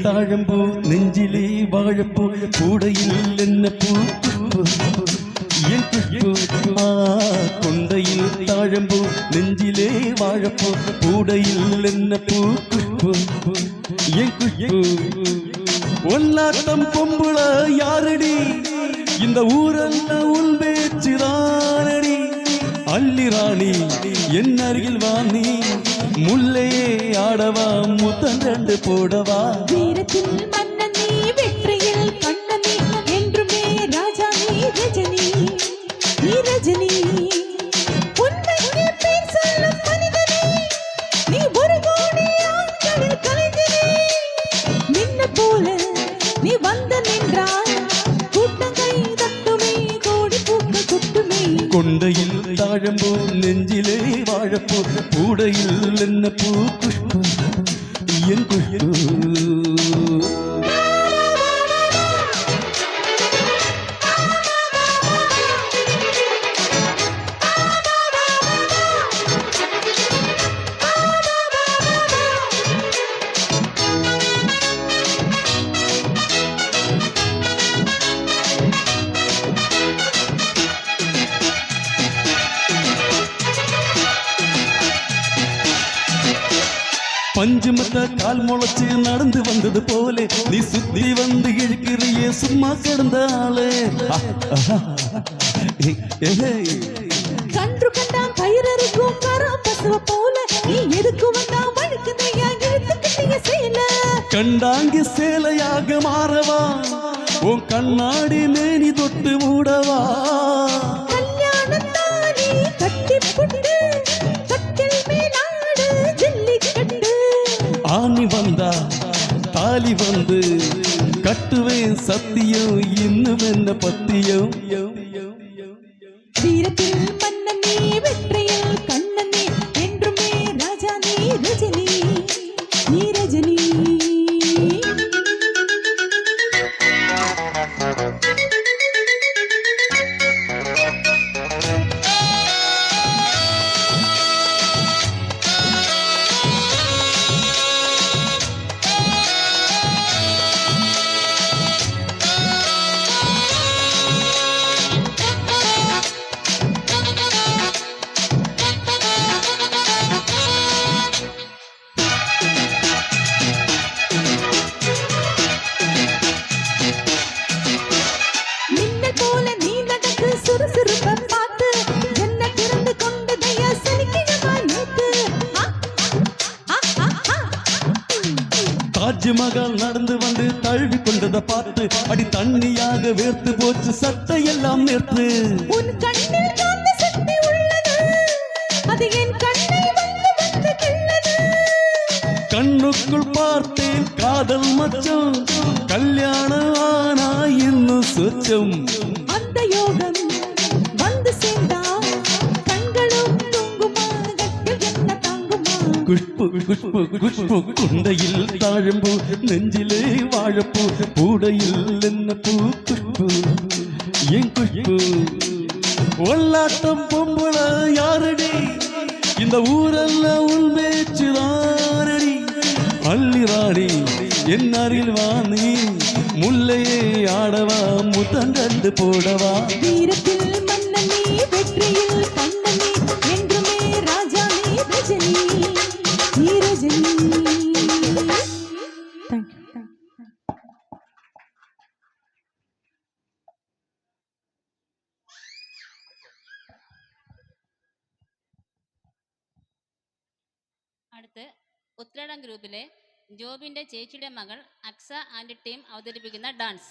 தாழம்பூ நெஞ்சிலே வாழப்பூ கூடையில் என்ன பூ என் குஷ்பு கொண்டையில் தாழம்பூ நெஞ்சிலே வாழப்பூ கூடையில் என்ன பூ குஷ்பு என் குஷ்பு ஒல்லாட்டம் பொம்புள யாரடி இந்த ஊரல்ல உன் பேச்சுதானடி அள்ளி ராணி என் அருகில் வாணி முல்லையே ஆடவா முத்தம் கண்டு போடவா வீரத்தில் மன்னன் நீ வெற்றியில் கண்ணன் நீ என்றுமே ராஜா நீ ரஜினி நீ ரஜினி உண்மைக்கு பேர் சொல்லும் மனிதனே நீ ஒரு கோடி ஆண்களில் கலைஞனே நின்ன போல நீ வந்து நின்றாய் கூட்டங்கை தட்டுமே கோடி பூக்கள் கொட்டுமே கொண்டையில் தாழம்பூ நெஞ்சிலே வாழப்பூ கூடையில் என்ன பூ குஷ்பு என் குஷ்பு பஞ்சுமத்த கால் முளைச்சு நடந்து வந்தது போலே நீ சுத்தி வந்து இழுக்கிறியே சும்மா கிடந்தாலே கன்று கண்டான் கயிறறுக்கும் கரம் பசுவ போல நீ எதுக்கு வந்தா வழுக்கு நையா இழுத்துக்கிட்டீங்க சேல கண்டாங்கி சேலையாக மாறவா உன் கண்ணாடி மேனி தொட்டு மூடவா கல்யாணம் தானே கட்டி புட்டு கட்டில் மேலாடு ஜல்லிக்கட்டு ஆணி வந்தா தாலி வந்து கட்டுவேன் சத்தியம் இன்னும் என்ன பத்தியம் வீரத்தில் மன்னன் நீ வெற்றியில் கண்ணன் நீ என்றுமே ராஜா நீ ரஜினி நீ ரஜினி தாஜ்மஹால் நடந்து வந்து தழுவி கொண்டதை பார்த்து அடி தண்ணியாக வேர்த்து போச்சு சட்டை எல்லாம் நேர்த்து உன் கண்ணில் காந்த சக்தி உள்ளது அது என் கண்ணை வந்து வந்து கிள்ளது கண்ணுக்குள் பார்த்தேன் காதல் மச்சம் கல்யாணம் ஆனா இன்னும் சொச்சம் அந்த யோகம் வந்து சேர்ந்தா கண்களும் தூங்குமா கட்டில் என்ன தாங்குமா குஷ்பு குஷ்பு குஷ்பு குண்டையில் தாழம்பூ நெஞ்சிலே வாழப்பூ கூடையில் என்ன பூ குஷ்பு என் குஷ்பு ஒல்லாட்டம் பொம்புள யாரடி இந்த ஊரல்ல உன் பேச்சுதானடி அள்ளி ராணி என் அருகில் வாணி முல்லையே ஆடவா முத்தம் கண்டு போடவா வீரத்தில் மன்னன் நீ வெற்றியில் கண்ணன் நீ என்றுமே ராஜா நீ ரஜினி நீ ரஜினி അടുത്ത് ഉത്രാടം ഗ്രൂപ്പിലെ ജോബിന്റെ ചേച്ചിയുടെ മകൾ അക്സ ആൻഡ് ടീം അവതരിപ്പിക്കുന്ന ഡാൻസ്.